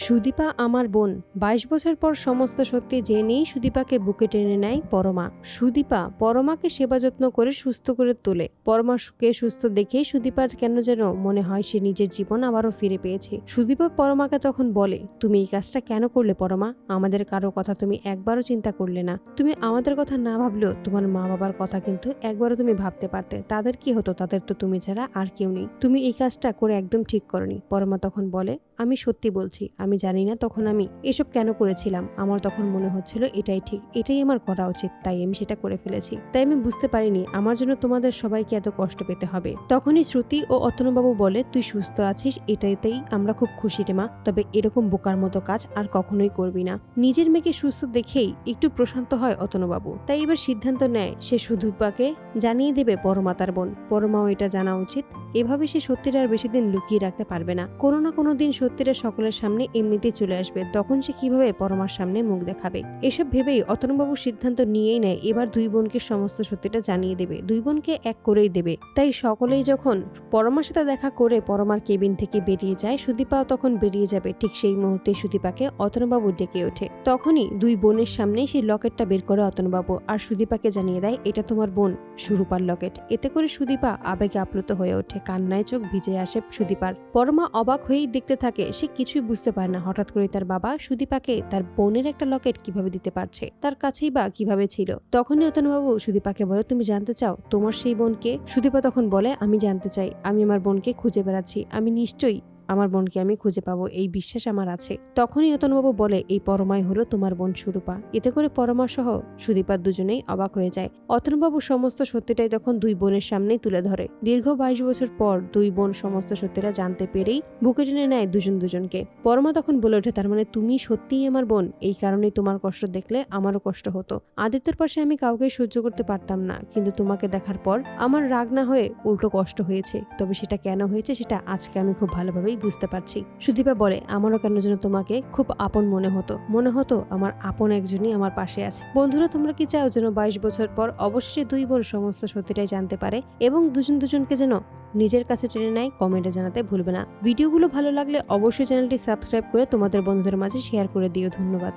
সুদীপা আমার বোন। ২২ বছর পর সমস্ত সত্যি জেনেই সুদীপাকে বুকে টেনে নেয় পরমা। সুদীপা পরমাকে সেবা যত্ন করে সুস্থ করে তোলে। পরমাকে সুস্থ দেখেই সুদীপার কেন যেন মনে হয় সে নিজের জীবন আবারও ফিরে পেয়েছে। সুদীপা পরমাকে তখন বলে, তুমি এই কাজটা কেন করলে পরমা? আমাদের কারো কথা তুমি একবারও চিন্তা করলে না। তুমি আমাদের কথা না ভাবলেও তোমার মা বাবার কথা কিন্তু একবারও তুমি ভাবতে পারতে। তাদের কি হতো? তাদের তো তুমি ছাড়া আর কেউ নেই। তুমি এই কাজটা করে একদম ঠিক করনি। পরমা তখন বলে, আমি সত্যি বলছি, আমি জানি না তখন আমি এসব কেন করেছিলাম। আমার তখন মনে হচ্ছিল এটাই ঠিক, এটাই আমার করা উচিত, তাই আমি সেটা করে ফেলেছি। তাই আমি বুঝতে পারিনি আমার জন্য তোমাদের সবাইকে এত কষ্ট পেতে হবে। তখনই শ্রুতি ও অতনুবাবু বলে, তুই সুস্থ আছিস এটাইতেই আমরা খুব খুশি রে মা, তবে এরকম বোকার মতো কাজ আর কখনোই করবি না। নিজের মেয়েকে সুস্থ দেখেই একটু প্রশান্ত হয় অতনুবাবু। তাই এবার সিদ্ধান্ত নেয় সে সুদীপাকে জানিয়ে দেবে পরমা তার বোন। পরমাও এটা জানা উচিত। এভাবে সে সত্যিটা আর বেশি দিন লুকিয়ে রাখতে পারবে না। কোনো না কোনো দিন সত্যিটা সকলের সামনে এমনিতেই চলে আসবে। তখন সে কিভাবে পরমার সামনে মুখ দেখাবে? এসব ভেবেই অতনুবাবু সিদ্ধান্ত নিয়েই নেয় এবার দুই বোনকে সমস্ত সত্যিটা জানিয়ে দেবে। দুই বোনকে এক করেই দেবে। তাই সকলেই যখন পরমার সাথে দেখা করে পরমার কেবিন থেকে বেরিয়ে যায়, সুদীপাও তখন বেরিয়ে যাবে। ঠিক সেই মুহূর্তে সুদীপাকে অতনুবাবু ডেকে ওঠে। তখনই দুই বোনের সামনেই সেই লকেটটা বের করে অতনুবাবু আর সুদীপাকে জানিয়ে দেয়, এটা তোমার বোন সুরূপার লকেট। এতে করে সুদীপা আবেগে আপ্লুত হয়ে ওঠে। কান্নায় চোখ ভিজে আসে সুদীপার। পরমা অবাক হয়েই দেখতে থাকে। সে কিছুই বুঝতে পারে না হঠাৎ করে তার বাবা সুদীপাকে তার বোনের একটা লকেট কিভাবে দিতে পারছে, তার কাছেই বা কিভাবে ছিল। তখনই অতনুবাবু সুদীপাকে বলে, তুমি জানতে চাও তোমার সেই বোনকে? সুদীপা তখন বলে, আমি জানতে চাই। আমি আমার বোনকে খুঁজে বেড়াচ্ছি। আমি নিশ্চয়ই আমার বোনকে আমি খুঁজে পাবো, এই বিশ্বাস আমার আছে। তখনই অতনুবাবু বলে, এই পরমাই হলো তোমার বোন সুরূপা। এতে করে পরমা সহ সুদীপার দুজনেই অবাক হয়ে যায়। অতনুবাবু সমস্ত সত্যিটাই তখন দুই বোনের সামনেই তুলে ধরে। দীর্ঘ ২২ বছর পর দুই বোন সমস্ত সত্যিটা জানতে পেরেই বুকে টেনে নেয় দুজন দুজনকে। পরমা তখন বলে ওঠে, তার মানে তুমি সত্যিই আমার বোন। এই কারণেই তোমার কষ্ট দেখলে আমারও কষ্ট হতো। আদিত্যর পাশে আমি কাউকে সহ্য করতে পারতাম না, কিন্তু তোমাকে দেখার পর আমার রাগ না হয়ে উল্টো কষ্ট হয়েছে। তবে সেটা কেন হয়েছে সেটা আজকে আমি খুব ভালোভাবেই বুঝতে পারছি। সুদীপা বলে, আমারও কেন যেন তোমাকে খুব আপন মনে হতো আমার আপন একজনই আমার পাশে আছে। বন্ধুরা, তোমরা কি চাও যেন ২২ বছর পর অবশেষে দুই বোন সমস্ত সত্যিটাই জানতে পারে এবং দুজন দুজনকে যেন নিজের কাছে টেনে নেয়? কমেন্টে জানাতে ভুলবে না। ভিডিওগুলো ভালো লাগলে অবশ্যই চ্যানেলটি সাবস্ক্রাইব করে তোমাদের বন্ধুদের মাঝে শেয়ার করে দিও। ধন্যবাদ।